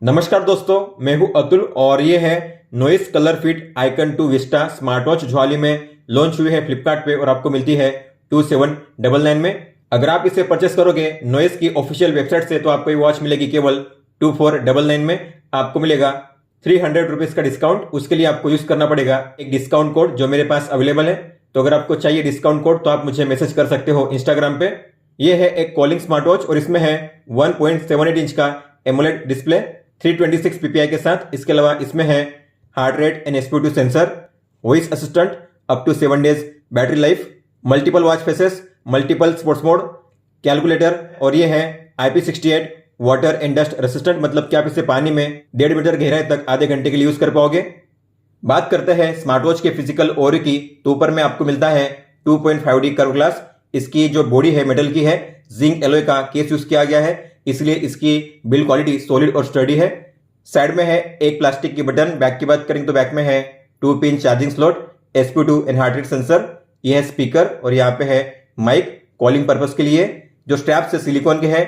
नमस्कार दोस्तों, मैं हूं अतुल और ये है noise ColorFit icon 2 Vista smart watch जो हाल ही में लॉन्च हुई है फ्लिपकार्ट पे और आपको मिलती है 2799 में। अगर आप इसे परचेस करोगे नॉइस की ऑफिशियल वेबसाइट से तो आपको ये वॉच मिलेगी केवल 2499 में। आपको मिलेगा 300 रुपीज का डिस्काउंट। उसके लिए आपको यूज करना पड़ेगा एक डिस्काउंट कोड जो मेरे पास अवेलेबल है। तो अगर आपको चाहिए डिस्काउंट कोड तो आप मुझे मैसेज कर सकते हो इंस्टाग्राम पे। ये है एक कॉलिंग स्मार्ट वॉच और इसमें है 1.78 इंच का एमोलेड डिस्प्ले 326 ppi के साथ। इसके अलावा इसमें है heart rate and SpO2 sensor, voice assistant, up to 7 days battery life, multiple watch faces, multiple sports mode, calculator और ये है IP68 water and dust resistant, मतलब कि आप इसे पानी में 1.5 मीटर गहराई तक आधे घंटे के लिए यूज कर पाओगे। बात करते हैं स्मार्ट वॉच के फिजिकल ओवर की, तो ऊपर में आपको मिलता है 2.5D कर्व ग्लास। इसकी जो बॉडी है मेटल की है, जिंक एलॉय का केस यूज किया गया है, इसलिए इसकी बिल्ड क्वालिटी सॉलिड और स्टडी है। साइड में है एक प्लास्टिक की बटन। बैक की बात करें तो बैक में है 2 pin charging slot, SpO2 and heart rate sensor, यह है स्पीकर और यहाँ पे है माइक कॉलिंग पर्पज के लिए। जो स्ट्रैप से सिलिकॉन के है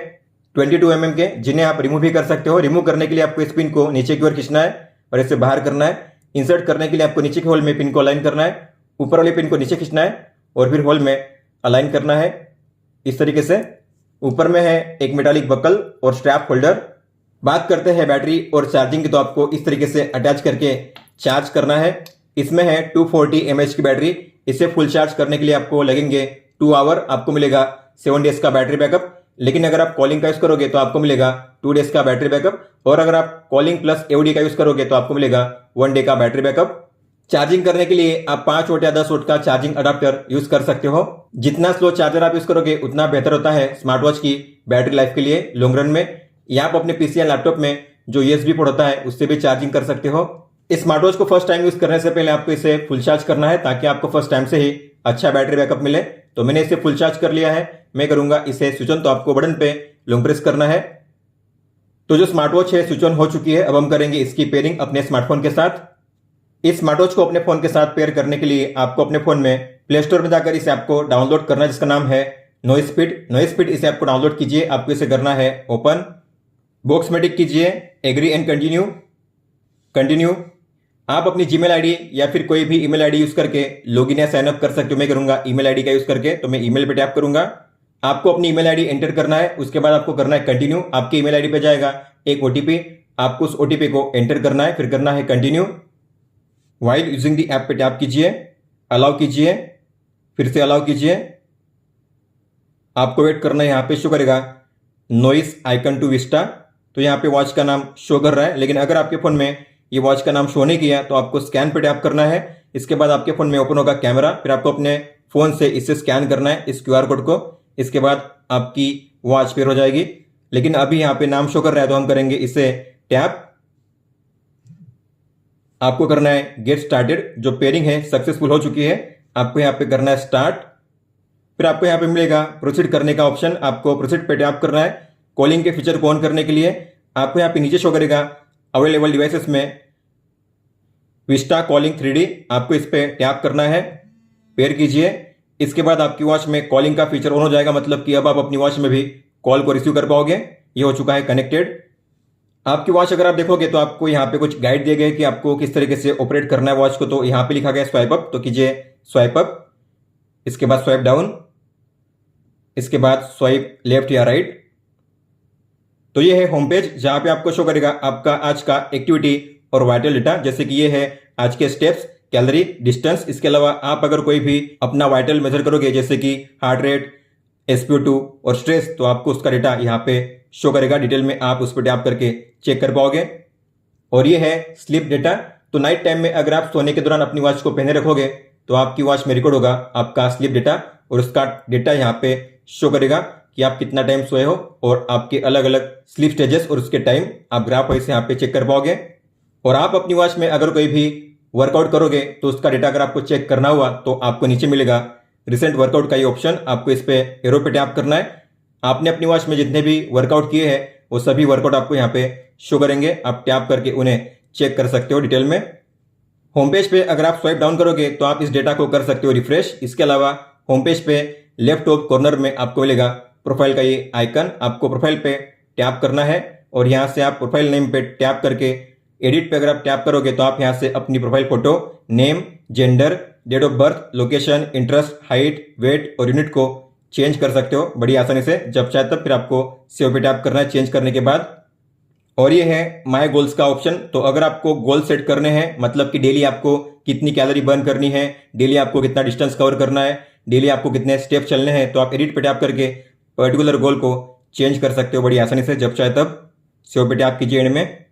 22 mm के, जिन्हें आप रिमूव भी कर सकते हो। रिमूव करने के लिए आपको इस पिन को नीचे की ओर खींचना है और इसे बाहर करना है। इंसर्ट करने के लिए आपको नीचे के होल में पिन को अलाइन करना है, ऊपर वाले पिन को नीचे खींचना है और फिर होल में अलाइन करना है इस तरीके से। ऊपर में है एक मेटालिक बकल और स्ट्रैप होल्डर। बात करते हैं बैटरी और चार्जिंग की, तो आपको इस तरीके से अटैच करके चार्ज करना है। इसमें है 240 mAh की बैटरी। इसे फुल चार्ज करने के लिए आपको लगेंगे 2 आवर। आपको मिलेगा 7 डेज का बैटरी बैकअप। लेकिन अगर आप कॉलिंग का यूज करोगे तो आपको मिलेगा 2 डेज का बैटरी बैकअप और अगर आप कॉलिंग प्लस AOD का यूज करोगे तो आपको मिलेगा 1 डे का बैटरी बैकअप। चार्जिंग करने के लिए आप 5 वोल्ट या 10 वोल्ट का चार्जिंग अडाप्टर यूज कर सकते हो। जितना स्लो चार्जर आप यूज करोगे उतना बेहतर होता है स्मार्ट वॉच की बैटरी लाइफ के लिए लॉन्ग रन में। या आप अपने PC या लैपटॉप में जो USB पोर्ट होता है उससे भी चार्जिंग कर सकते हो। इस स्मार्ट वॉच को फर्स्ट टाइम यूज करने से पहले आपको इसे फुल चार्ज करना है ताकि आपको फर्स्ट टाइम से ही अच्छा बैटरी बैकअप मिले। तो मैंने इसे फुल चार्ज कर लिया है। मैं करूंगा इसे स्विच ऑन, तो आपको बटन पे लॉन्ग प्रेस करना है। तो जो स्मार्ट वॉच है स्विच ऑन हो चुकी है। अब हम करेंगे इसकी पेयरिंग अपने स्मार्टफोन के साथ। इस स्मार्ट वॉच को अपने फोन के साथ पेयर करने के लिए आपको अपने फोन में प्ले स्टोर में जाकर इस ऐप को डाउनलोड करना है जिसका नाम है नॉइस फिट। इस ऐप को डाउनलोड कीजिए। आपको इसे करना है ओपन, बॉक्स में टिक कीजिए, एग्री एंड कंटिन्यू। आप अपनी जीमेल आईडी या फिर कोई भी ईमेल आईडी यूज करके लॉगिन या साइन अप कर सकते हो। मैं करूंगा ईमेल आईडी का यूज करके, तो मैं ईमेल पे टैप करूंगा। आपको अपनी ईमेल आईडी एंटर करना है। उसके बाद आपको करना है कंटिन्यू। आपकी ईमेल आईडी पे जाएगा एक OTP, आपको उस OTP को एंटर करना है, फिर करना है continue. While using the app पे टैप कीजिए, अलाउ कीजिए, फिर से अलाउ कीजिए। आपको वेट करना है। यहाँ पे शो करेगा नॉइस आइकन 2 विस्टा। तो यहाँ पे वॉच का नाम शो कर रहा है, लेकिन अगर आपके फोन में ये वॉच का नाम शो नहीं किया तो आपको स्कैन पे टैप करना है। इसके बाद आपके फोन में ओपन होगा कैमरा, फिर आपको अपने फोन से इसे स्कैन करना है इस QR कोड को। इसके बाद आपकी वॉच पेयर हो जाएगी। लेकिन अभी यहाँ पे नाम शो कर रहा है तो हम करेंगे इसे टैप। आपको करना है गेट स्टार्टेड। जो पेयरिंग है सक्सेसफुल हो चुकी है। आपको यहाँ पे करना है स्टार्ट, फिर आपको यहाँ पे मिलेगा प्रोसीड करने का ऑप्शन। आपको प्रोसीड पे टैप करना है। कॉलिंग के फीचर को ऑन करने के लिए आपको यहाँ पे नीचे शो करेगा अवेलेबल डिवाइसेस में विस्टा कॉलिंग 3D। आपको इस पे टैप करना है, पेयर कीजिए। इसके बाद आपकी वॉच में कॉलिंग का फीचर ऑन हो जाएगा, मतलब कि अब आप अपनी वॉच में भी कॉल को रिसीव कर पाओगे। ये हो चुका है कनेक्टेड। आपकी वॉच अगर आप देखोगे तो आपको यहाँ पे कुछ गाइड दिए गए कि आपको किस तरीके से ऑपरेट करना है वॉच को। तो यहाँ पे लिखा गया स्वाइप अप, तो कीजिए स्वाइप अप। इसके बाद स्वाइप डाउन, इसके बाद स्वाइप लेफ्ट या राइट। तो ये है होम पेज जहां पे आपको शो करेगा आपका आज का एक्टिविटी और वाइटल डेटा, जैसे कि ये है आज के स्टेप्स, कैलोरी, डिस्टेंस। इसके अलावा आप अगर कोई भी अपना वाइटल मेजर करोगे जैसे कि हार्ट रेट, SpO2 और स्ट्रेस, तो आपको उसका डेटा यहाँ पे शो करेगा डिटेल में। आप उस पर टैप करके चेक कर पाओगे। और ये है स्लीप डेटा। तो नाइट टाइम में अगर आप सोने के दौरान अपनी वॉच को पहने रखोगे तो आपकी वॉच में रिकॉर्ड होगा आपका स्लीप डेटा और उसका डेटा यहाँ पे शो करेगा कि आप कितना टाइम सोए हो और आपके अलग अलग स्लीप स्टेजेस और उसके टाइम आप ग्राफ वाइज यहाँ पे चेक कर पाओगे। और आप अपनी वॉच में अगर कोई भी वर्कआउट करोगे तो उसका डेटा अगर आपको चेक करना हुआ तो आपको नीचे मिलेगा रिसेंट वर्कआउट का ये ऑप्शन। आपको इस पे एरो पे टैप करना है। आपने अपनी वॉच में जितने भी वर्कआउट किए हैं वो सभी वर्कआउट आपको यहाँ पे शो करेंगे। आप टैप करके उन्हें चेक कर सकते हो डिटेल में। होम पेज पे अगर आप स्वाइप डाउन करोगे तो आप इस डेटा को कर सकते हो रिफ्रेश। इसके अलावा होम पेज पे लेफ्ट टॉप कॉर्नर में आपको मिलेगा प्रोफाइल का ये आइकन। आपको प्रोफाइल पे टैप करना है और यहाँ से आप प्रोफाइल नेम पे टैप करके एडिट पे अगर आप टैप करोगे तो आप यहाँ से अपनी profile photo, name, gender, date of birth, location, interest, height, weight और यूनिट को चेंज कर सकते हो बड़ी आसानी से। जब चाहे तब फिर आपको सेव पे टैप करना है चेंज करने के बाद। और ये है माय गोल्स का ऑप्शन। तो अगर आपको गोल सेट करने हैं, मतलब कि डेली आपको कितनी कैलोरी बर्न करनी है, डेली आपको कितना डिस्टेंस कवर करना है, डेली आपको कितने स्टेप चलने हैं, तो आप एडिट पे टैप करके पर्टिकुलर गोल को चेंज कर सकते हो बड़ी आसानी से। जब चाहे तब सेव पे टैप कीजिए एंड में।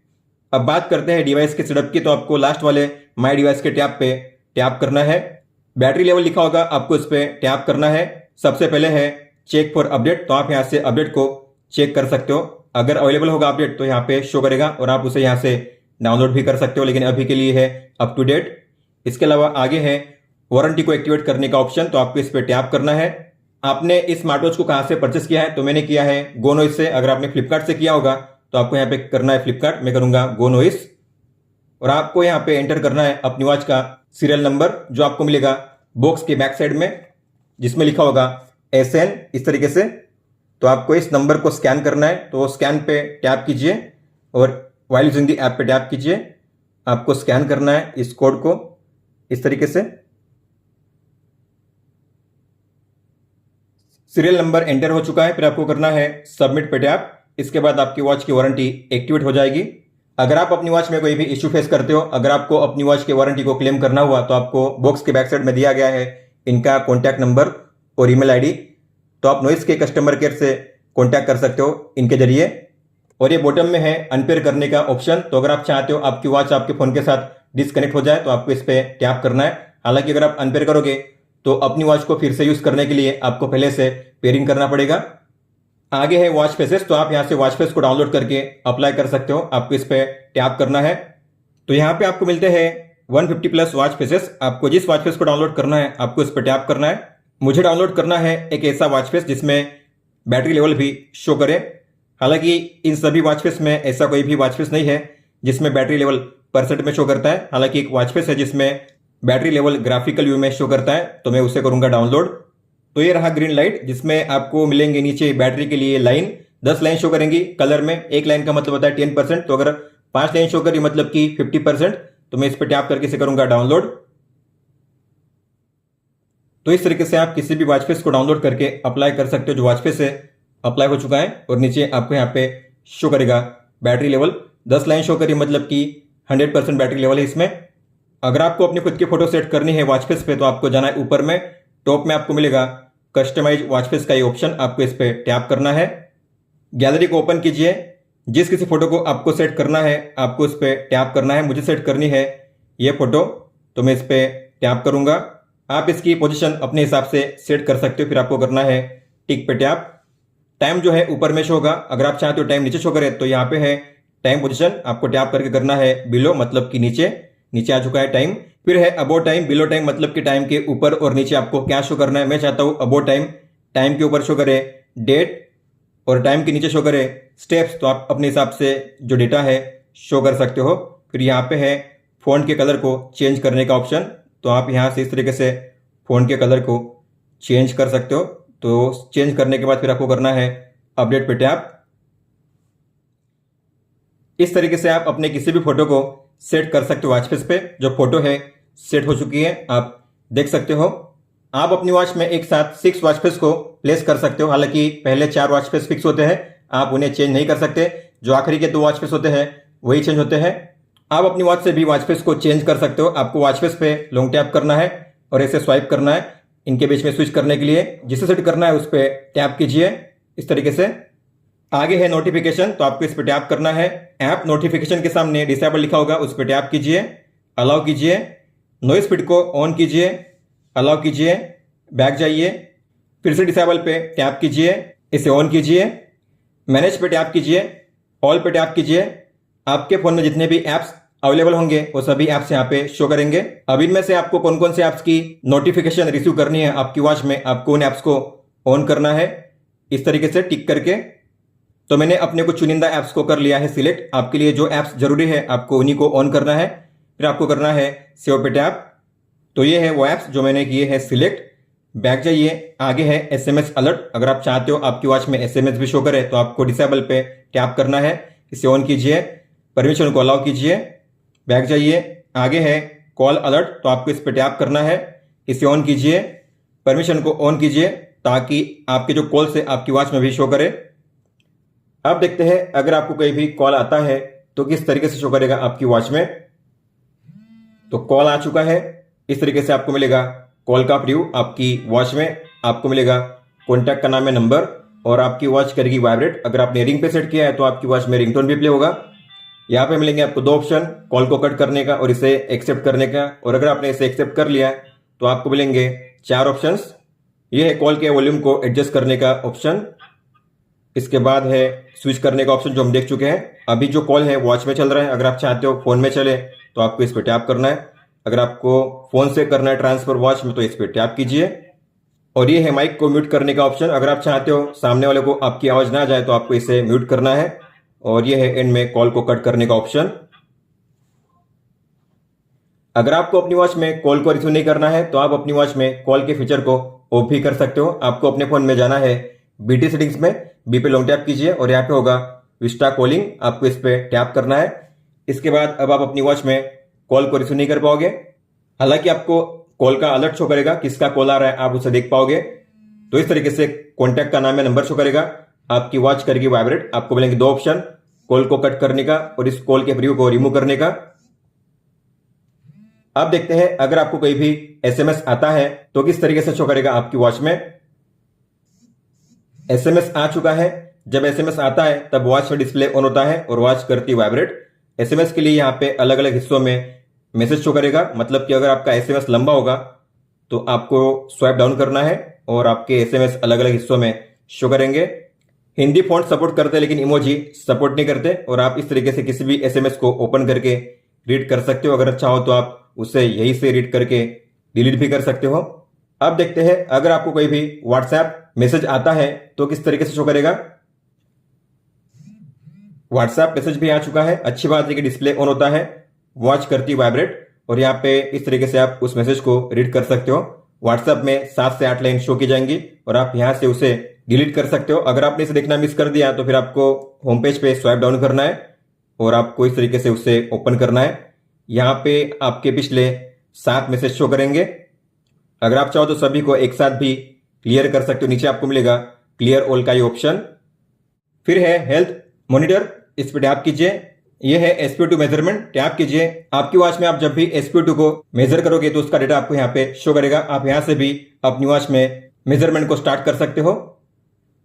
अब बात करते हैं डिवाइस के सेटअप की। तो आपको लास्ट वाले माय डिवाइस के टैप पे टैप करना है। बैटरी लेवल लिखा होगा, आपको इस पर टैप करना है। सबसे पहले है चेक फॉर अपडेट, तो आप यहाँ से अपडेट को चेक कर सकते हो। अगर अवेलेबल होगा अपडेट तो यहाँ पे शो करेगा और आप उसे यहाँ से डाउनलोड भी कर सकते हो, लेकिन अभी के लिए है अप टू डेट। इसके अलावा आगे है वारंटी को एक्टिवेट करने का ऑप्शन, तो आपको इस पर टैप करना है। आपने इस स्मार्ट वॉच को कहाँ से परचेस किया है, तो मैंने किया है गोनोइस से। अगर आपने फ्लिपकार्ट से किया होगा तो आपको यहाँ पे करना है फ्लिपकार्ट, मैं करूंगा गोनोइस। और आपको यहाँ पे एंटर करना है अपनी वॉच का सीरियल नंबर जो आपको मिलेगा बॉक्स के बैक साइड में, जिसमें लिखा होगा SN इस तरीके से। तो आपको इस नंबर को स्कैन करना है, तो स्कैन पे टैप कीजिए और वाइल यूजिंग दी ऐप पे टैप कीजिए। आपको स्कैन करना है इस कोड को इस तरीके से। सीरियल नंबर एंटर हो चुका है, फिर आपको करना है सबमिट पे टैप। इसके बाद आपकी वॉच की वारंटी एक्टिवेट हो जाएगी। अगर आप अपनी वॉच में कोई भी इश्यू फेस करते हो, अगर आपको अपनी वॉच की वारंटी को क्लेम करना हुआ, तो आपको बॉक्स के बैक साइड में दिया गया है इनका कॉन्टैक्ट नंबर और ईमेल आईडी। तो आप नॉइस के कस्टमर केयर से कॉन्टैक्ट कर सकते हो इनके जरिए। और ये बॉटम में है अनपेयर करने का ऑप्शन, तो अगर आप चाहते हो आपकी वॉच आपके फोन के साथ डिस्कनेक्ट हो जाए तो आपको इस पर टैप करना है। हालांकि अगर आप अनपेयर करोगे तो अपनी वॉच को फिर से यूज करने के लिए आपको पहले से पेयरिंग करना पड़ेगा। आगे है वॉच फेसेस, तो आप यहाँ से वॉच फेस को डाउनलोड करके अप्लाई कर सकते हो। आपको इस पर टैप करना है। तो यहाँ पे आपको मिलते हैं 150 प्लस वॉच फेसेस। आपको जिस वॉच फेस को डाउनलोड करना है आपको इस पर टैप करना है। मुझे डाउनलोड करना है एक ऐसा वॉच फेस जिसमें बैटरी लेवल भी शो करे। हालांकि इन सभी वॉच फेस में ऐसा कोई भी वॉच फेस नहीं है जिसमें बैटरी लेवल परसेंट में शो करता है। हालांकि एक वॉच फेस है जिसमें बैटरी लेवल ग्राफिकल व्यू में शो करता है, तो मैं उसे करूंगा डाउनलोड। तो ये रहा ग्रीन लाइट, जिसमें आपको मिलेंगे नीचे बैटरी के लिए लाइन, 10 लाइन शो करेंगी कलर में। एक लाइन का मतलब होता है 10%, तो अगर 5 लाइन शो करी मतलब कि 50%। तो मैं इस पर टैप करके इसे करूंगा डाउनलोड। तो इस तरीके से आप किसी भी वॉच फेस को डाउनलोड करके अप्लाई कर सकते हो। जो वॉच फेस है अप्लाई हो चुका है और नीचे आपको यहाँ पे शो करेगा बैटरी लेवल। 10 लाइन शो करी मतलब कि 100% बैटरी लेवल है इसमें। अगर आपको अपनी खुद की फोटो सेट करनी है वॉच फेस पे तो आपको जाना है ऊपर में, टॉप में आपको मिलेगा कस्टमाइज वॉच फेस का ये ऑप्शन, आपको इस पर टैप करना है। गैलरी को ओपन कीजिए। जिस किसी फोटो को आपको सेट करना है आपको इस पर टैप करना है। मुझे सेट करनी है ये फोटो, तो मैं इस पर टैप करूंगा। आप इसकी पोजीशन अपने हिसाब से सेट कर सकते हो। फिर आपको करना है टिक पे टैप। टाइम जो है ऊपर में शो होगा, अगर आप चाहते हो टाइम नीचे शो करे तो यहाँ पे है टाइम पोजीशन, आपको टैप करके करना है बिलो, मतलब कि नीचे आ चुका है टाइम। फिर है अबो टाइम, बिलो टाइम मतलब कि टाइम के ऊपर और नीचे आपको क्या शो करना है। मैं चाहता हूं अबो टाइम, टाइम के ऊपर शो करे डेट और टाइम के नीचे शो करे स्टेप्स। तो आप अपने हिसाब से जो डेटा है शो कर सकते हो। फिर यहाँ पे है फोन के कलर को चेंज करने का ऑप्शन, तो आप यहाँ से इस तरीके से फोन के कलर को चेंज कर सकते हो। तो चेंज करने के बाद फिर आपको करना है अपडेट पे टैप। इस तरीके से आप अपने किसी भी फोटो को सेट कर सकते हो वॉच फेस पे। जो फोटो है सेट हो चुकी है, आप देख सकते हो। आप अपनी वॉच में एक साथ 6 वॉच फेस को प्लेस कर सकते हो। हालांकि पहले 4 वॉच फेस फिक्स होते हैं, आप उन्हें चेंज नहीं कर सकते। जो आखिरी के 2 वॉच फेस होते हैं वही चेंज होते हैं। आप अपनी वॉच से भी वॉच फेस को चेंज कर सकते हो। आपको वॉच फेस पे लॉन्ग टैप करना है और ऐसे स्वाइप करना है इनके बीच में स्विच करने के लिए। जिसे सेट करना है उस पर टैप कीजिए इस तरीके से। आगे है नोटिफिकेशन, तो आपको इस पर टैप करना है। ऐप नोटिफिकेशन के सामने डिसेबल लिखा होगा, उस पर टैप कीजिए, अलाउ कीजिए। नॉइस फीड को ऑन कीजिए, अलाउ कीजिए, बैक जाइए, फिर से डिसेबल पे टैप कीजिए, इसे ऑन कीजिए। मैनेज पे टैप कीजिए, ऑल पे टैप कीजिए। आपके फोन में जितने भी ऐप्स अवेलेबल होंगे वो सभी ऐप्स यहाँ पे शो करेंगे। अब इनमें से आपको कौन कौन से ऐप्स की नोटिफिकेशन रिसीव करनी है आपकी वॉच में, आपको उन ऐप्स को ऑन करना है इस तरीके से टिक करके। तो मैंने अपने कुछ चुनिंदा ऐप्स को कर लिया है सिलेक्ट। आपके लिए जो ऐप्स जरूरी है आपको उन्हीं को ऑन करना है। फिर आपको करना है सेव पे टैप। तो ये है वो ऐप्स जो मैंने किए हैं सिलेक्ट। बैक जाइए, आगे है SMS अलर्ट। अगर आप चाहते हो आपकी वॉच में SMS भी शो करे तो आपको डिसेबल पे टैप करना है। इसे ऑन कीजिए, परमिशन को अलाउ कीजिए, बैक जाइए। आगे है कॉल अलर्ट, तो आपको इस पर टैप करना है, इसे ऑन कीजिए, परमिशन को ऑन कीजिए ताकि आपके जो कॉल से आपकी वॉच में भी शो करे। अब देखते हैं अगर आपको कोई भी कॉल आता है तो किस तरीके से शो करेगा आपकी वॉच में। तो कॉल आ चुका है, इस तरीके से आपको मिलेगा कॉल का प्रीव्यू आपकी वॉच में। आपको मिलेगा कॉन्टैक्ट का नाम है, नंबर, और आपकी वॉच करेगी वाइब्रेट। अगर आपने रिंग पे सेट किया है तो आपकी वॉच में रिंगटोन भी प्ले होगा। यहाँ पे मिलेंगे आपको 2 ऑप्शन, कॉल को कट करने का और इसे एक्सेप्ट करने का। और अगर आपने इसे एक्सेप्ट कर लिया तो आपको मिलेंगे 4 ऑप्शंस। ये है कॉल के वॉल्यूम को एडजस्ट करने का ऑप्शन, इसके बाद है स्विच करने का ऑप्शन जो हम देख चुके हैं। अभी जो कॉल है वॉच में चल रहा है, अगर आप चाहते हो फोन में चले तो आपको इस पर टैप करना है। अगर आपको फोन से करना है ट्रांसफर वॉच में तो इस पर टैप कीजिए। और ये है माइक को म्यूट करने का ऑप्शन, अगर आप चाहते हो सामने वाले को आपकी आवाज ना जाए तो आपको इसे म्यूट करना है। और ये है एंड में कॉल को कट करने का ऑप्शन। अगर आपको अपनी वॉच में कॉल को रिसीव नहीं करना है तो आप अपनी वॉच में कॉल के फीचर को ऑफ भी कर सकते हो। आपको अपने फोन में जाना है बीटी सेटिंग्स में, बी पे लॉन्ग टैप कीजिए और यहाँ पे होगा विस्टा कॉलिंग, आपको इस पे टैप करना है। इसके बाद अब आप अपनी वॉच में कॉल को रिसीव नहीं कर पाओगे, हालांकि आपको कॉल का अलर्ट शो करेगा, किसका कॉल आ रहा है आप उसे देख पाओगे। तो इस तरीके से कॉन्टैक्ट का नाम या नंबर शो करेगा, आपकी वॉच करेगी वाइब्रेट। आपको मिलेंगे 2 ऑप्शन, कॉल को कट करने का और इस कॉल के प्रीव्यू को रिमूव करने का। अब देखते हैं अगर आपको कोई भी एसएमएस आता है तो किस तरीके से शो करेगा आपकी वॉच में। एसएमएस आ चुका है, जब एसएमएस आता है तब वॉच का डिस्प्ले ऑन होता है और वॉच करती वाइब्रेट। एसएमएस के लिए यहाँ पे अलग अलग हिस्सों में मैसेज शो करेगा, मतलब कि अगर आपका एसएमएस लंबा होगा तो आपको स्वाइप डाउन करना है और आपके एसएमएस अलग अलग हिस्सों में शो करेंगे। हिंदी फॉन्ट सपोर्ट करते हैं लेकिन इमोजी सपोर्ट नहीं करते, और आप इस तरीके से किसी भी एसएमएस को ओपन करके रीड कर सकते हो। अगर चाहो तो आप उसे यहीं से रीड करके डिलीट भी कर सकते हो। अब देखते हैं अगर आपको कोई भी व्हाट्सएप मैसेज आता है तो किस तरीके से शो करेगा। व्हाट्सएप मैसेज भी आ चुका है, अच्छी बात है कि डिस्प्ले ऑन होता है, वॉच करती वाइब्रेट, और यहाँ पे इस तरीके से आप उस मैसेज को रीड कर सकते हो। व्हाट्सएप में 7 से 8 लाइन शो की जाएंगी और आप यहाँ से उसे डिलीट कर सकते हो। अगर आपने इसे देखना मिस कर दिया तो फिर आपको होम पेज पे स्वाइप डाउन करना है और आपको इस तरीके से उसे ओपन करना है। यहाँ पे आपके पिछले 7 मैसेज शो करेंगे। अगर आप चाहो तो सभी को एक साथ भी क्लियर कर सकते हो, नीचे आपको मिलेगा क्लियर ऑल का ये ऑप्शन। फिर है हेल्थ मॉनिटर, इस पर टैप कीजिए। यह है SpO2 मेजरमेंट, टैप कीजिए। आपकी वॉच में आप जब भी SpO2 को मेजर करोगे तो उसका डेटा आपको यहाँ पे शो करेगा। आप यहाँ से भी अपनी वॉच में मेजरमेंट को स्टार्ट कर सकते हो।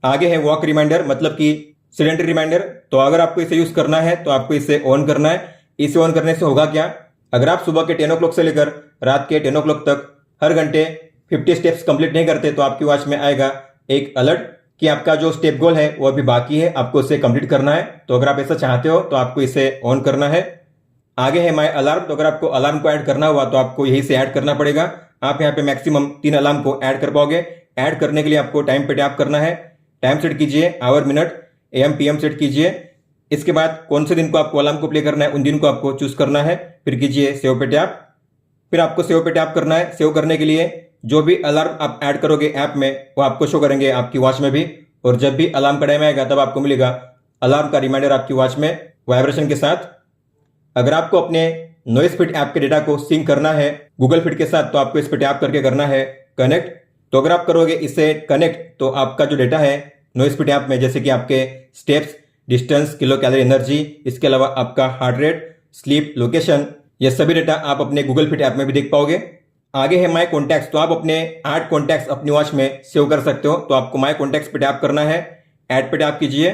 आगे है वॉक रिमाइंडर, मतलब कि सेडेंटरी रिमाइंडर। तो अगर आपको इसे यूज करना है तो आपको इसे ऑन करना है। इसे ऑन करने से होगा क्या, अगर आप सुबह के 10 o'clock से लेकर रात के 10 o'clock तक हर घंटे 50 स्टेप्स कंप्लीट नहीं करते तो आपकी वॉच में आएगा एक अलर्ट कि आपका जो स्टेप गोल है वो अभी बाकी है, आपको इसे कंप्लीट करना है। तो अगर आप ऐसा चाहते हो तो आपको इसे ऑन करना है। आगे है माय अलार्म, तो अगर आपको अलार्म को ऐड करना हुआ तो आपको यही से ऐड करना पड़ेगा। आप यहाँ पे मैक्सिमम 3 अलार्म को ऐड कर पाओगे। ऐड करने के लिए आपको टाइम पे टैप करना है, टाइम सेट कीजिए, our minute AM PM set कीजिए। इसके बाद कौन से दिन को आपको अलार्म को प्ले करना है उन दिन को आपको चूज करना है, फिर कीजिए सेव पे टैप। फिर आपको सेव पे टैप करना है। सेव करने के लिए जो भी अलार्म आप ऐड करोगे ऐप में वो आपको शो करेंगे आपकी वॉच में भी, और जब भी अलार्म का टाइम आएगा तब आपको मिलेगा अलार्म का रिमाइंडर आपकी वॉच में वाइब्रेशन के साथ। अगर आपको अपने नॉइस फिट ऐप के डेटा को सिंक करना है गूगल फिट के साथ तो आपको इस पर टैप करके करना है कनेक्ट। तो अगर आप करोगे इसे कनेक्ट तो आपका जो डेटा है नॉइस फिट ऐप में, जैसे कि आपके steps, distance, kilo calorie energy, इसके अलावा आपका हार्ट रेट, स्लीप, लोकेशन, ये सभी डेटा आप अपने गूगल फिट ऐप में भी देख पाओगे। आगे है माय कॉन्टैक्ट्स, तो आप अपने 8 कॉन्टैक्ट्स अपनी वॉच में सेव कर सकते हो। तो आपको माय कॉन्टैक्ट्स पे टैप करना है, ऐड पे टैप कीजिए।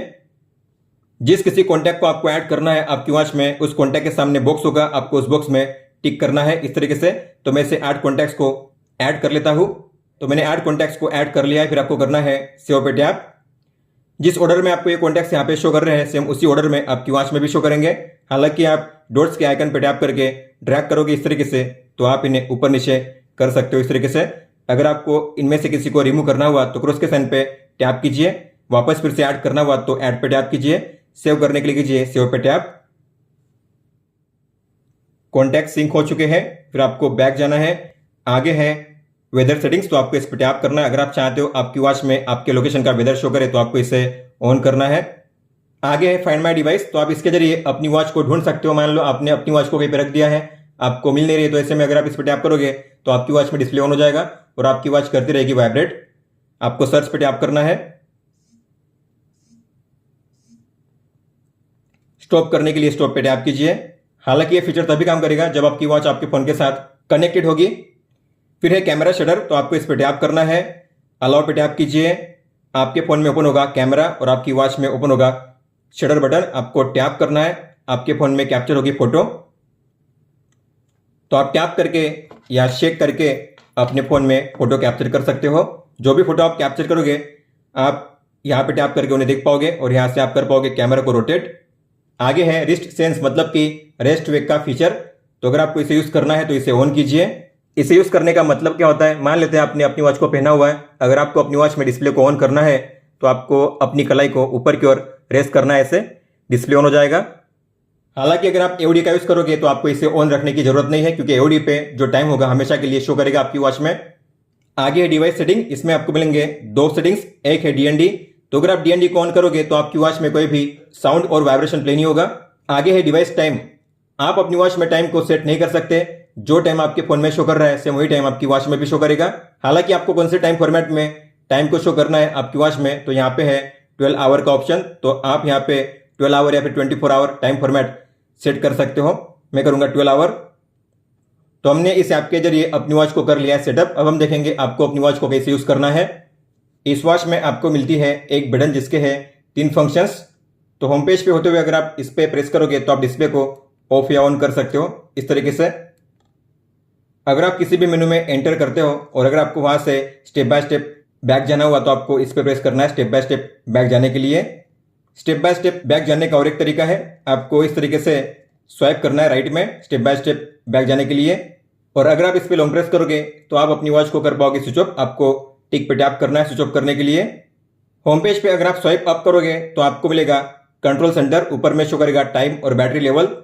जिस किसी कॉन्टैक्ट को आपको ऐड करना है आपकी वॉच में उस कॉन्टैक्ट के सामने बॉक्स होगा, आपको उस बॉक्स में टिक करना है इस तरीके से। तो मैं इसे 8 कॉन्टैक्ट्स को ऐड कर लेता हूं। तो मैंने 8 कॉन्टैक्ट्स को ऐड कर लिया है। फिर आपको करना है सेव पे टैप। जिस ऑर्डर में आपको ये कॉन्टैक्ट्स यहाँ पे शो कर रहे हैं सेम उसी ऑर्डर में आपकी वॉच में भी शो करेंगे। हालांकि आप डॉट्स के आइकन पे टैप करके ड्रैग करोगे इस तरीके से तो आप इन्हें ऊपर नीचे कर सकते हो इस तरीके से। अगर आपको इनमें से किसी को रिमूव करना हुआ तो क्रॉस के साइन पे टैप कीजिए। वापस फिर से ऐड करना हुआ तो ऐड पे टैप कीजिए। सेव करने के लिए कीजिए सेव पे टैप। कॉन्टैक्ट सिंक हो चुके हैं। फिर आपको बैक जाना है। आगे है वेदर सेटिंग्स, तो आपको इस पर टैप करना है। अगर आप चाहते हो आपकी वॉच में आपके लोकेशन का वेदर शो करे तो आपको इसे ऑन करना है। आगे है फाइंड माई डिवाइस, तो आप इसके जरिए अपनी वॉच को ढूंढ सकते हो। मान लो आपने अपनी वॉच को कहीं पे रख दिया है, आपको मिल नहीं रही है, तो ऐसे में अगर आप इस पर टैप करोगे तो आपकी वॉच में डिस्प्ले ऑन हो जाएगा और आपकी वॉच करती रहेगी वाइब्रेट। आपको सर्च पे टैप करना है। स्टॉप करने के लिए स्टॉप पे टैप कीजिए। हालांकि ये फीचर तभी काम करेगा जब आपकी वॉच आपके फोन के साथ कनेक्टेड होगी। फिर है कैमरा शटर, तो आपको इस पे टैप करना है। अलाउ पे टैप कीजिए। आपके फोन में ओपन होगा कैमरा और आपकी वॉच में ओपन होगा शटर बटन। आपको टैप करना है, आपके फोन में कैप्चर होगी फोटो। तो आप टैप करके या शेक करके अपने फोन में फोटो कैप्चर कर सकते हो। जो भी फोटो आप कैप्चर करोगे आप यहाँ पे टैप करके उन्हें देख पाओगे और यहाँ से आप कर पाओगे कैमरा को रोटेट। आगे है रिस्ट सेंस, मतलब कि रेस्ट वेक का फीचर। तो अगर आपको इसे यूज करना है तो इसे ऑन कीजिए। इसे यूज करने का मतलब क्या होता है, मान लेते हैं आपने अपनी वॉच को पहना हुआ है, अगर आपको अपनी वॉच में डिस्प्ले को ऑन करना है तो आपको अपनी कलाई को ऊपर की ओर रेस्ट करना है, ऐसे डिस्प्ले ऑन हो जाएगा। हालांकि अगर आप एओडी का यूज करोगे तो आपको इसे ऑन रखने की जरूरत नहीं है, क्योंकि एओडी पे जो टाइम होगा हमेशा के लिए शो करेगा आपकी वॉच में। आगे है डिवाइस सेटिंग, इसमें आपको मिलेंगे दो सेटिंग्स। एक है डीएनडी, तो अगर आप डीएनडी को ऑन करोगे तो आपकी वॉच में कोई भी साउंड और वाइब्रेशन प्ले नहीं होगा। आगे है डिवाइस टाइम, आप अपनी वॉच में टाइम को सेट नहीं कर सकते। जो टाइम आपके फोन में शो कर रहा है सेम वही टाइम आपकी वॉच में भी शो करेगा। हालांकि आपको कौन से टाइम फॉर्मेट में टाइम को शो करना है आपकी वॉच में, तो यहाँ पे है 12 आवर का ऑप्शन। तो आप यहाँ पे 12 आवर या फिर 24 आवर टाइम फॉर्मेट सेट कर सकते हो। मैं करूंगा 12 आवर। तो हमने इस ऐप के जरिए अपनी वॉच को कर लिया है सेटअप। अब हम देखेंगे आपको अपनी वॉच को कैसे यूज करना है। इस वॉच में आपको मिलती है एक बटन जिसके है 3 फंक्शंस। तो होम पेज पे होते हुए अगर आप इस पे प्रेस करोगे तो आप डिस्प्ले को ऑफ या ऑन कर सकते हो इस तरीके से। अगर आप किसी भी मेनू में एंटर करते हो और अगर आपको वहां से स्टेप बाय स्टेप बैक जाना हुआ तो आपको इस पे प्रेस करना है स्टेप बाय स्टेप बैक जाने के लिए। स्टेप बाय स्टेप बैक जाने का और एक तरीका है, आपको इस तरीके से स्वाइप करना है राइट में स्टेप बाय स्टेप बैक जाने के लिए। और अगर आप इस पे लॉन्ग प्रेस करोगे तो आप अपनी वॉच को कर पाओगे स्विच ऑफ। आपको टिक पे टैप करना है स्विच ऑफ करने के लिए। होम पेज पे अगर आप स्वाइप अप करोगे तो आपको मिलेगा कंट्रोल सेंटर, ऊपर में शो करेगा टाइम और बैटरी लेवल।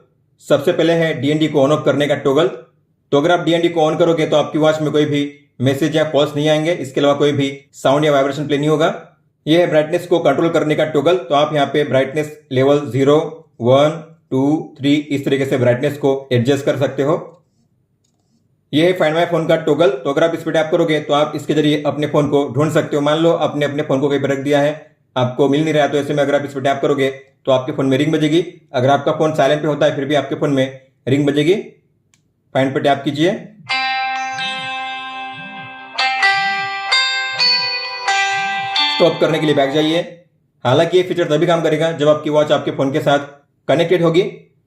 सबसे पहले है डीएनडी को ऑन ऑफ करने का टॉगल। तो अगर आप डीएनडी को ऑन करोगे तो आपकी वॉच में कोई भी मैसेज या कॉल्स नहीं आएंगे, इसके अलावा कोई भी साउंड या वाइब्रेशन प्ले नहीं होगा। यह है ब्राइटनेस को कंट्रोल करने का टॉगल। तो आप यहाँ पे ब्राइटनेस लेवल 0, 1, 2, 3 इस तरीके से ब्राइटनेस को एडजस्ट कर सकते हो। यह है फाइंड माई फोन का टॉगल। तो अगर आप इस पर टैप करोगे तो आप इसके जरिए अपने फोन को ढूंढ सकते हो। मान लो आपने अपने फोन को कहीं पर रख दिया है, आपको मिल नहीं रहा, तो ऐसे में अगर आप इस पर टैप करोगे तो आपके फोन में रिंग बजेगी। अगर आपका फोन साइलेंट पे होता है फिर भी आपके फोन में रिंग बजेगी। फाइंड पर टैप कीजिए। स्टॉप करने के लिए बैक जाइए। हालांकि ये फीचर तभी काम करेगा जब आपकी वॉच आपके फोन के साथ कनेक्टेड होगी।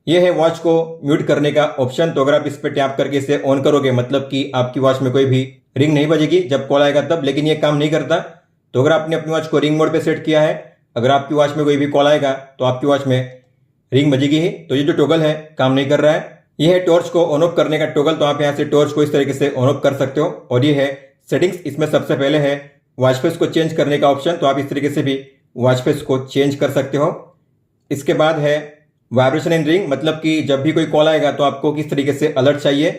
यह है वॉच को म्यूट करने का ऑप्शन। तो अगर आप इस पर टैप करके इसे ऑन करोगे मतलब कि आपकी वॉच में कोई भी रिंग नहीं बजेगी जब कॉल आएगा तब, लेकिन ये काम नहीं करता। तो अगर आपने अपनी वॉच को रिंग मोड पे सेट किया है, अगर आपकी वॉच में कोई भी कॉल आएगा तो आपकी वॉच में रिंग बजेगी ही। तो ये जो टॉगल है काम नहीं कर रहा है। यह है टॉर्च को ऑन ऑफ करने का टॉगल। तो आप यहाँ से टॉर्च को इस तरीके से ऑन ऑफ कर सकते हो। और ये है सेटिंग्स, इसमें सबसे पहले है वॉच फेस को चेंज करने का ऑप्शन। तो आप इस तरीके से भी वॉच फेस को चेंज कर सकते हो। इसके बाद है वाइब्रेशन इन रिंग, मतलब कि जब भी कोई कॉल आएगा तो आपको किस तरीके से अलर्ट चाहिए।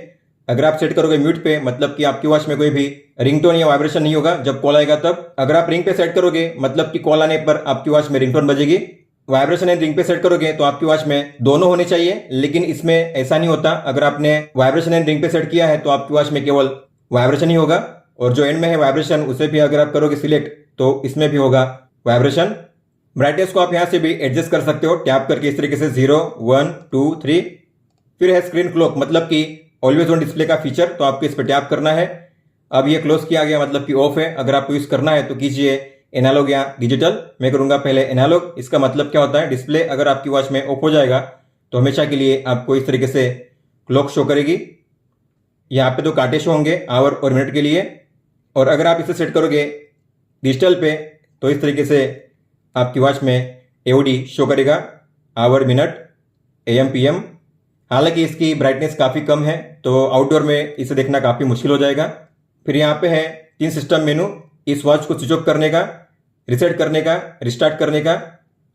अगर आप सेट करोगे म्यूट पे मतलब कि आपकी वॉच में कोई भी रिंगटोन या वाइब्रेशन नहीं होगा जब कॉल आएगा तब। अगर आप रिंग पे सेट करोगे मतलब कि कॉल आने पर आपकी वॉच में रिंगटोन बजेगी। वाइब्रेशन एंड रिंग पे सेट करोगे तो आपकी वॉच में दोनों होने चाहिए, लेकिन इसमें ऐसा नहीं होता। अगर आपने वाइब्रेशन एंड रिंग पे सेट किया है तो आपकी वॉच में केवल वाइब्रेशन ही होगा, और जो एंड में है वाइब्रेशन उसे भी अगर आप करोगे सिलेक्ट तो इसमें भी होगा वाइब्रेशन। ब्राइटनेस को आप यहां से भी एडजस्ट कर सकते हो टैप करके इस तरीके से 0, 1, 2, 3। फिर है स्क्रीन क्लॉक, मतलब कि ऑलवेज ऑन डिस्प्ले का फीचर। तो आपको इस पर टैप करना है। अब ये क्लोज किया गया मतलब कि ऑफ है। अगर आपको यूज करना है तो कीजिए एनालॉग या डिजिटल। मैं करूंगा पहले एनालॉग। इसका मतलब क्या होता है, डिस्प्ले अगर आपकी वॉच में ऑफ हो जाएगा तो हमेशा के लिए आपको इस तरीके से क्लॉक शो करेगी। यहाँ पे 2 कांटे शो होंगे आवर और मिनट के लिए। और अगर आप इसे सेट करोगे डिजिटल पे तो इस तरीके से आपकी वॉच में एओडी शो करेगा, आवर, मिनट, AM, PM। हालांकि इसकी ब्राइटनेस काफ़ी कम है तो आउटडोर में इसे देखना काफ़ी मुश्किल हो जाएगा। फिर यहाँ पे है 3 सिस्टम मेनू, इस वॉच को स्विच ऑफ करने का, रिसेट करने का, रिस्टार्ट करने का।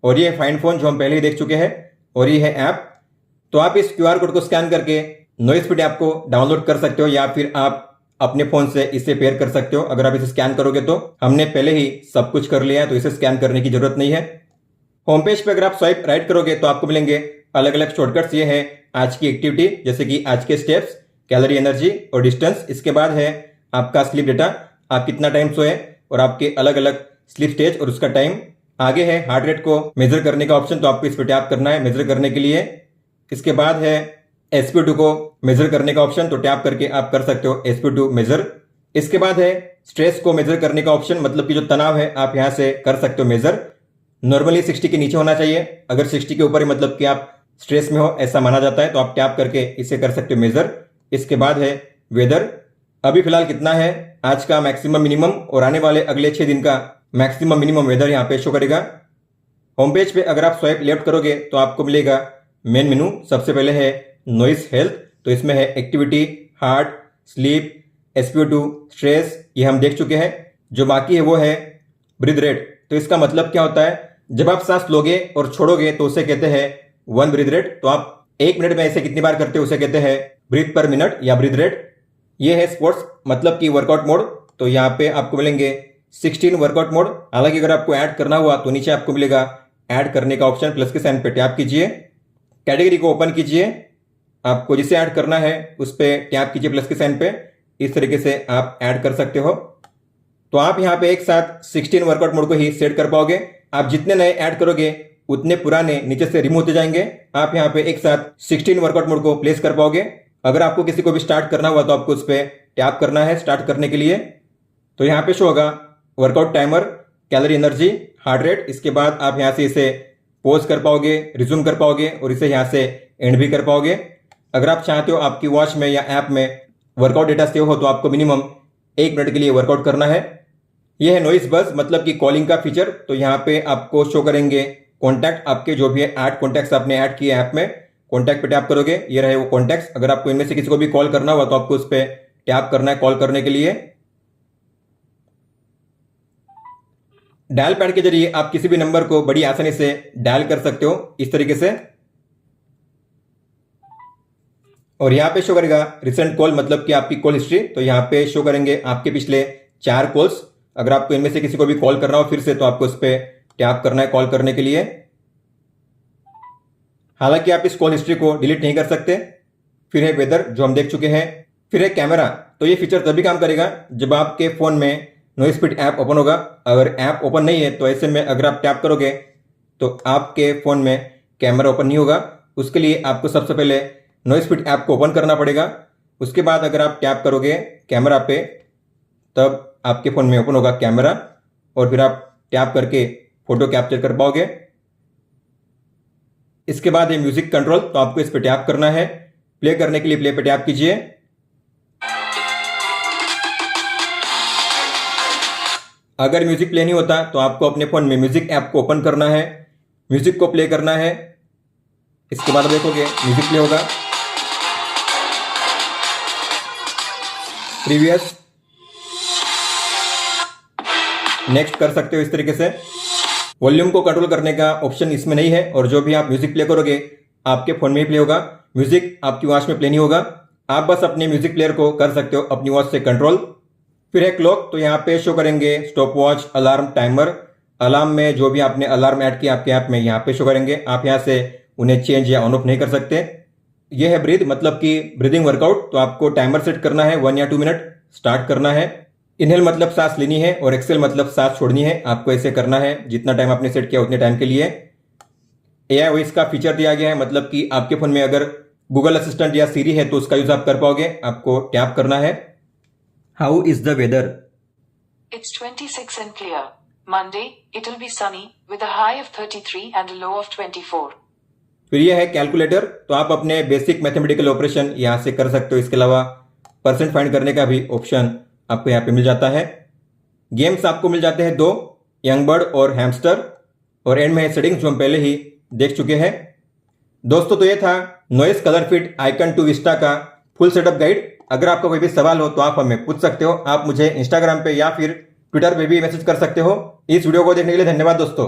और ये है फाइंड फोन जो हम पहले ही देख चुके हैं। और ये है ऐप। तो आप इस QR कोड को स्कैन करके नॉइस फिट ऐप को डाउनलोड कर सकते हो या फिर आप अपने फोन से इसे पेयर कर सकते हो। अगर आप इसे स्कैन करोगे तो हमने पहले ही सब कुछ कर लिया है तो इसे स्कैन करने की जरूरत नहीं है। होम पेज पे अगर आप स्वाइप राइट करोगे तो आपको मिलेंगे अलग अलग शॉर्टकट्स। ये है आज की एक्टिविटी, जैसे कि आज के स्टेप्स, कैलोरी, एनर्जी और डिस्टेंस। इसके बाद है आपका स्लीप डेटा, आप कितना टाइम सोए और आपके अलग अलग स्लीप स्टेज और उसका टाइम। आगे है हार्ट रेट को मेजर करने का ऑप्शन, तो आपको इस पर टैप करना है मेजर करने के लिए। इसके बाद है spo2 को मेजर करने का ऑप्शन, तो टैप करके आप कर सकते हो spo2 मेजर। इसके बाद है स्ट्रेस को मेजर करने का ऑप्शन, मतलब कि जो तनाव है आप यहां से कर सकते हो मेजर। नॉर्मली 60 के नीचे होना चाहिए, अगर 60 के ऊपर मतलब कि आप स्ट्रेस में हो ऐसा माना जाता है, तो आप टैप करके इसे कर सकते हो मेजर। इसके बाद है वेदर, अभी फिलहाल कितना है आज का मैक्सिमम मिनिमम और आने वाले अगले 6 दिन का मैक्सिमम मिनिमम वेदर यहाँ पे शो करेगा। होम पेज पे अगर आप स्वाइप लेफ्ट करोगे तो आपको मिलेगा मेन मेनू। सबसे पहले है नॉइस हेल्थ, तो इसमें है activity, heart, sleep, spo2, stress, ये हम देख चुके हैं। जो बाकी है वो है ब्रीथ रेट। तो इसका मतलब क्या होता है, जब आप सांस लोगे और छोड़ोगे तो उसे कहते हैं 1 ब्रीथ रेट। तो आप 1 मिनट में ऐसे कितनी बार करते हो उसे कहते हैं ब्रीथ पर मिनट या ब्रीथ रेट। ये है स्पोर्ट्स, मतलब कि वर्कआउट मोड, तो यहाँ पे आपको मिलेंगे 16 वर्कआउट मोड। हालांकि अगर आपको ऐड करना हुआ तो नीचे आपको मिलेगा ऐड करने का ऑप्शन, प्लस के साइन पे टैप कीजिए, कैटेगरी को ओपन कीजिए, आपको जिसे ऐड करना है उस पर टैप कीजिए प्लस के साइन पे। इस तरीके से आप ऐड कर सकते हो। तो आप यहाँ पे एक साथ 16 वर्कआउट मोड को ही सेट कर पाओगे। आप जितने नए ऐड करोगे उतने पुराने नीचे से रिमूव होते जाएंगे। आप यहाँ पे एक साथ 16 वर्कआउट मोड को प्लेस कर पाओगे। अगर आपको किसी को भी स्टार्ट करना हुआ तो आपको उस पर टैप करना है स्टार्ट करने के लिए। तो यहाँ पे शो होगा workout timer, calorie, energy, heart rate. इसके बाद आप यहाँ से इसे पॉज कर पाओगे, रिज्यूम कर पाओगे और इसे यहाँ से एंड भी कर पाओगे। अगर आप चाहते हो आपकी वॉच में या ऐप में वर्कआउट डेटा सेव हो तो आपको मिनिमम 1 मिनट के लिए वर्कआउट करना है। यह है नॉइस बस, मतलब कि कॉलिंग का फीचर। तो यहाँ पे आपको शो करेंगे कॉन्टैक्ट, आपके जो भी है 8 कॉन्टैक्ट्स आपने ऐड किए ऐप में। कॉन्टैक्ट पे टैप करोगे, ये रहे वो कॉन्टैक्ट्स। अगर आपको इनमें से किसी को भी कॉल करना हुआ तो आपको उस पर टैप करना है कॉल करने के लिए। डायल पैड के जरिए आप किसी भी नंबर को बड़ी आसानी से डायल कर सकते हो इस तरीके से। और यहाँ पे शो करेगा रिसेंट कॉल, मतलब कि आपकी कॉल हिस्ट्री। तो यहाँ पे शो करेंगे आपके पिछले 4 कॉल्स। अगर आपको इनमें से किसी को भी कॉल करना हो फिर से, तो आपको उस पर टैप करना है कॉल करने के लिए। हालांकि आप इस कॉल हिस्ट्री को डिलीट नहीं कर सकते। फिर है वेदर, जो हम देख चुके हैं। फिर है कैमरा, तो ये फीचर तभी काम करेगा जब आपके फोन में नॉइस फिट ऐप ओपन होगा। अगर ऐप ओपन नहीं है तो ऐसे में अगर आप टैप करोगे तो आपके फोन में कैमरा ओपन नहीं होगा। उसके लिए आपको सबसे पहले नॉइस फिट ऐप को ओपन करना पड़ेगा। उसके बाद अगर आप टैप करोगे कैमरा पे तब आपके फोन में ओपन होगा कैमरा और फिर आप टैप करके फोटो कैप्चर कर पाओगे। इसके बाद है म्यूजिक कंट्रोल, तो आपको इस पे टैप करना है। प्ले करने के लिए प्ले पे टैप कीजिए। अगर म्यूजिक प्ले नहीं होता तो आपको अपने फोन में म्यूजिक ऐप को ओपन करना है, म्यूजिक को प्ले करना है। इसके बाद देखोगे म्यूजिक प्ले होगा। प्रीवियस, नेक्स्ट कर सकते हो इस तरीके से। वॉल्यूम को कंट्रोल करने का ऑप्शन इसमें नहीं है और जो भी आप म्यूजिक प्ले करोगे आपके फोन में ही प्ले होगा, म्यूजिक आपकी वॉच में प्ले नहीं होगा। आप बस अपने म्यूजिक प्लेयर को कर सकते हो अपनी वॉच से कंट्रोल। फिर है क्लॉक, तो यहाँ पे शो करेंगे stop watch, alarm, timer. Alarm में जो भी आपने अलार्म ऐड किया आपके ऐप में यहाँ पे शो करेंगे। आप यहाँ से उन्हें चेंज या ऑन ऑफ नहीं कर सकते। यह है ब्रीथ, मतलब कि ब्रीदिंग वर्कआउट। तो आपको टाइमर सेट करना है 1 या 2 मिनट स्टार्ट करना है। इनहेल मतलब सांस लेनी है और एक्सेल मतलब सांस छोड़नी है। आपको ऐसे करना है जितना टाइम आपने सेट किया उतने टाइम के लिए। एआई वॉइस का फीचर दिया गया है, मतलब कि आपके फोन में अगर गूगल असिस्टेंट या सीरी है तो उसका यूज आप कर पाओगे। आपको टैप करना है। How is the weather? It's 26 and clear. Monday, it'll be sunny with a high of 33 and a low of 24. फिर यह है कैलकुलेटर, तो आप अपने बेसिक मैथमेटिकल ऑपरेशन यहाँ से कर सकते हो। इसके अलावा परसेंट फाइंड करने का भी ऑप्शन आपको यहाँ पे मिल जाता है। गेम्स आपको मिल जाते हैं 2, यंग बर्ड और हैमस्टर। और एंड में है सेटिंग्स, जो हम पहले ही देख चुके हैं। दोस्तों, तो ये था Noise ColorFit Icon two Vista का फुल सेटअप गाइड। अगर आपका कोई भी सवाल हो तो आप हमें पूछ सकते हो। आप मुझे इंस्टाग्राम पे या फिर ट्विटर पे भी मैसेज कर सकते हो। इस वीडियो को देखने के लिए धन्यवाद दोस्तों।